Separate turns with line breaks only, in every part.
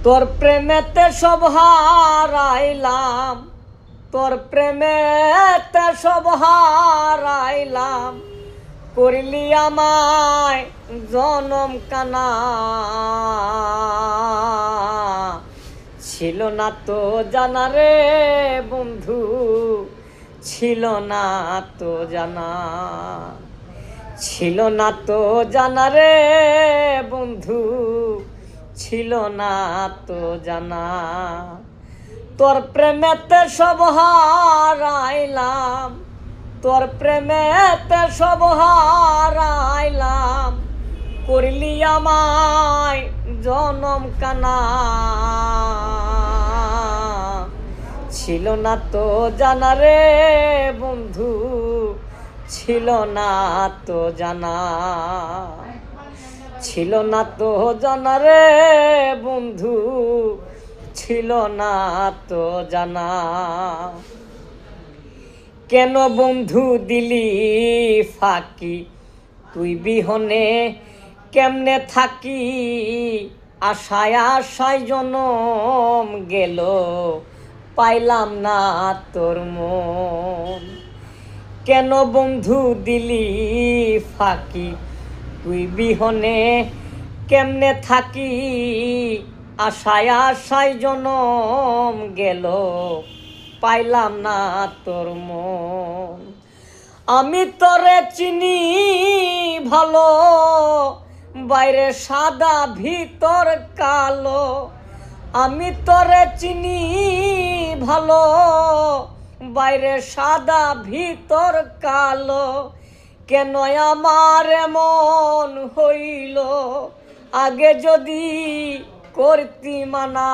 তোর প্রেমেতে সব হারাইলাম, তোর প্রেমেতে সব হারাইলাম, করলি আমায় জনম কানা। ছিল না তো জানা রে বন্ধু, ছিল না তো জানা, ছিল না তো জানা রে বন্ধু, ছিল না তো জানা। তোর প্রেমেতে সব হারাইলাম, তোর প্রেমেতে সব হারাইলাম, করলি আমায় জনম কানা। ছিল না তো জানা রে বন্ধু, ছিল না তো জানা, ছিল না তো জানা রে বন্ধু, ছিল না তো জানা। কেন বন্ধু দিলি ফাঁকি, তুই বিহনে কেমনে থাকি, আশায় আশায় জনম গেল, পাইলাম না তোর মন। কেন বন্ধু দিলি ফাঁকি, তুই বিহনে কেমনে থাকি, আশায় আশায় জনম গেল, পাইলাম না তোর মন। আমি তোরে চিনি ভালো, বাইরে সাদা ভিতর কালো। আমি তোরে চিনি ভালো, বাইরে সাদা ভিতর কালো। কেন আমার এমন হইল, আগে যদি করতি মানা।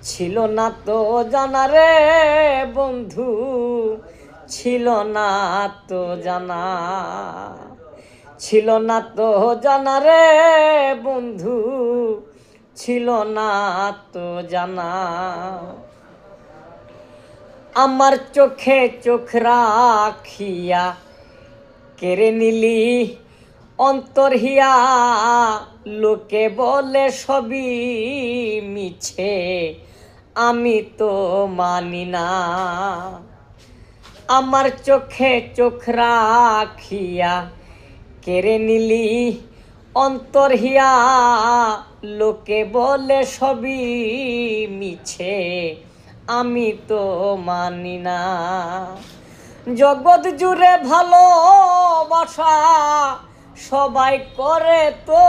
ছিল না তো জানা রে বন্ধু, ছিল না তো জানা, ছিল না তো জানা রে বন্ধু, ছিল না তো জানা। আমার চোখে চোখ রাখিয়া কেড়ে নিলি অন্তর হিয়া, লোকে বলে সবই মিছে, আমি তো মানি না। আমার চোখে চোখ রাখিয়া কেড়ে নিলি অন্তর হিয়া, লোকে বলে সবই মিছে, আমি তো মানি না। জগৎ জুড়ে ভালোবাসা সবাই করে তো